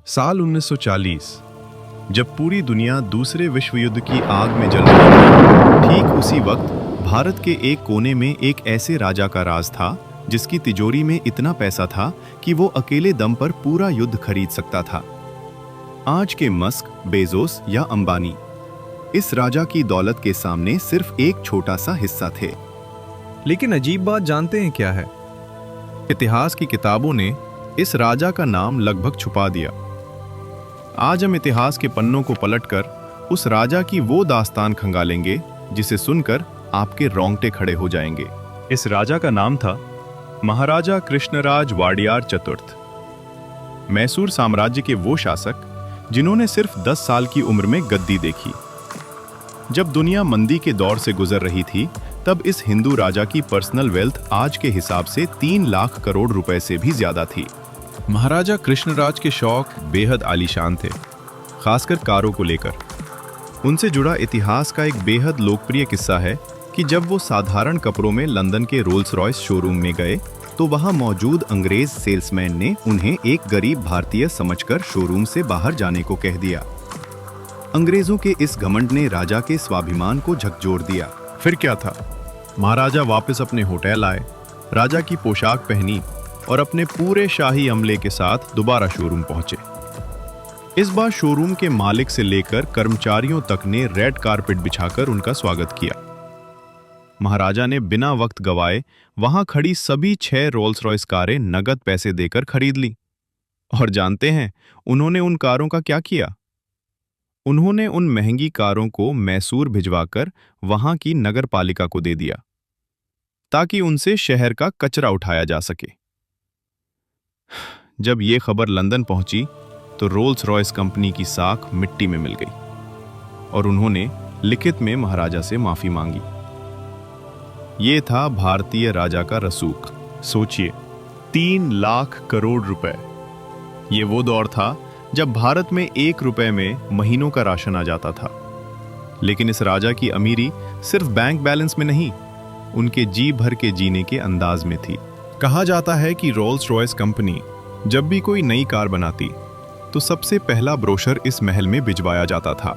साल 1940, जब पूरी दुनिया दूसरे विश्व युद्ध की आग में जल रही थी, ठीक उसी वक्त भारत के एक कोने में एक ऐसे राजा का राज था जिसकी तिजोरी में इतना पैसा था कि वो अकेले दम पर पूरा युद्ध खरीद सकता था। आज के मस्क, बेजोस या अंबानी इस राजा की दौलत के सामने सिर्फ एक छोटा सा हिस्सा थे। लेकिन अजीब बात जानते हैं क्या है? इतिहास की किताबों ने इस राजा का नाम लगभग छुपा दिया। आज हम इतिहास के पन्नों को पलटकर उस राजा की वो दास्तान खंगालेंगे जिसे सुनकर आपके रोंगटे खड़े हो जाएंगे। इस राजा का नाम था महाराजा कृष्णराज वाडियार चतुर्थ। मैसूर साम्राज्य के वो शासक जिन्होंने सिर्फ 10 साल की उम्र में गद्दी देखी। जब दुनिया मंदी के दौर से गुजर रही थी, तब इस हिंदू राजा की पर्सनल वेल्थ आज के हिसाब से 3 लाख करोड़ रुपए से भी ज्यादा थी। महाराजा कृष्णराज के शौक बेहद आलीशान थे, खासकर कारों को लेकर। उनसे जुड़ा इतिहास का एक बेहद लोकप्रिय किस्सा है कि जब वो साधारण कपड़ों में लंदन के रोल्स रॉयस शोरूम में गए, तो वहां मौजूद अंग्रेज सेल्समैन ने उन्हें एक गरीब भारतीय समझकर शोरूम से बाहर जाने को कह दिया। अंग्रेजों के इस घमंड ने राजा के स्वाभिमान को झकझोर दिया। फिर क्या था, महाराजा वापस अपने होटल आए, राजा की पोशाक पहनी और अपने पूरे शाही अमले के साथ दोबारा शोरूम पहुंचे। इस बार शोरूम के मालिक से लेकर कर्मचारियों तक ने रेड कारपेट बिछाकर उनका स्वागत किया। महाराजा ने बिना वक्त गवाए वहां खड़ी सभी 6 रोल्स रॉयस कारें नगद पैसे देकर खरीद ली। और जानते हैं उन्होंने उन कारों का क्या किया? उन्होंने उन महंगी कारों को मैसूर भिजवाकर वहां की नगर पालिका को दे दिया ताकि उनसे शहर का कचरा उठाया जा सके। जब ये खबर लंदन पहुंची तो रोल्स रॉयस कंपनी की साख मिट्टी में मिल गई और उन्होंने लिखित में महाराजा से माफी मांगी। ये था भारतीय राजा का रसूख। सोचिए, 3 लाख करोड़ रुपए। ये वो दौर था जब भारत में 1 रुपए में महीनों का राशन आ जाता था। लेकिन इस राजा की अमीरी सिर्फ बैंक बैलेंस में नहीं, उनके जी भर के जीने के अंदाज में थी। कहा जाता है कि रोल्स रॉयस कंपनी जब भी कोई नई कार बनाती तो सबसे पहला ब्रोशर इस महल में भिजवाया जाता था।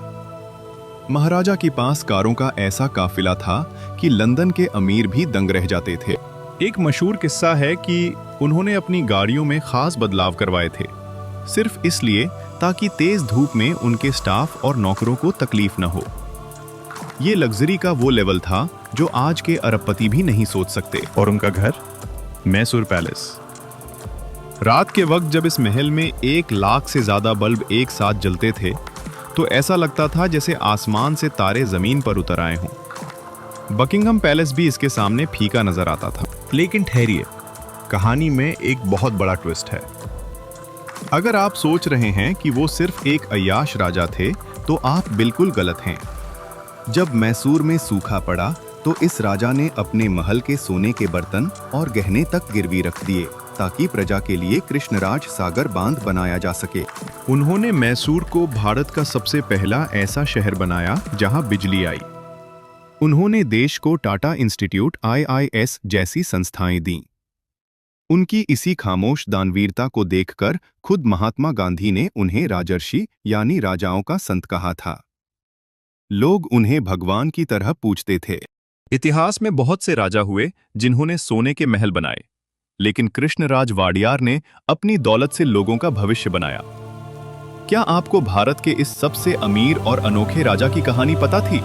महाराजा के पास कारों का ऐसा काफिला था कि लंदन के अमीर भी दंग रह जाते थे। एक मशहूर किस्सा है कि उन्होंने अपनी गाड़ियों में खास बदलाव करवाए थे, सिर्फ इसलिए ताकि तेज धूप में उनके स्टाफ और नौकरों को तकलीफ न हो। ये लग्जरी का वो लेवल था जो आज के अरबपति भी नहीं सोच सकते। और उनका घर मैसूर पैलेस। रात के वक्त जब इस महल में 1 लाख से ज्यादा बल्ब एक साथ जलते थे तो ऐसा लगता था जैसे आसमान से तारे जमीन पर उतर आए हों। बकिंगम पैलेस भी इसके सामने फीका नजर आता था। लेकिन ठहरिए, कहानी में एक बहुत बड़ा ट्विस्ट है। अगर आप सोच रहे हैं कि वो सिर्फ एक अय्याश राजा थे तो आप बिल्कुल गलत हैं। जब मैसूर में सूखा पड़ा तो इस राजा ने अपने महल के सोने के बर्तन और गहने तक गिरवी रख दिए ताकि प्रजा के लिए कृष्णराज सागर बांध बनाया जा सके। उन्होंने मैसूर को भारत का सबसे पहला ऐसा शहर बनाया जहां बिजली आई। उन्होंने देश को टाटा इंस्टीट्यूट IIS जैसी संस्थाएं दी। उनकी इसी खामोश दानवीरता को देखकर खुद महात्मा गांधी ने उन्हें राजर्षि यानी राजाओं का संत कहा था। लोग उन्हें भगवान की तरह पूजते थे। इतिहास में बहुत से राजा हुए जिन्होंने सोने के महल बनाए, लेकिन कृष्णराज वाडियार ने अपनी दौलत से लोगों का भविष्य बनाया। क्या आपको भारत के इस सबसे अमीर और अनोखे राजा की कहानी पता थी?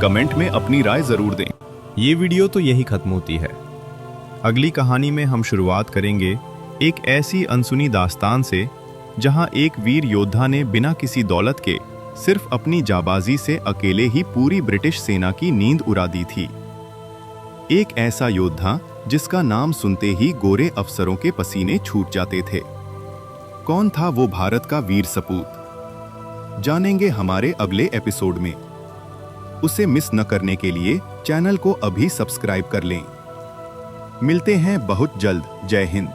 कमेंट में अपनी राय जरूर दें। ये वीडियो तो यही खत्म होती है। अगली कहानी में हम शुरुआत करेंगे एक ऐसी अनसुनी दास्तान से जहां एक वीर योद्धा ने बिना किसी दौलत के सिर्फ अपनी जाबाजी से अकेले ही पूरी ब्रिटिश सेना की नींद उड़ा दी थी। एक ऐसा योद्धा जिसका नाम सुनते ही गोरे अफसरों के पसीने छूट जाते थे। कौन था वो भारत का वीर सपूत? जानेंगे हमारे अगले एपिसोड में। उसे मिस न करने के लिए चैनल को अभी सब्सक्राइब कर लें। मिलते हैं बहुत जल्द। जय हिंद।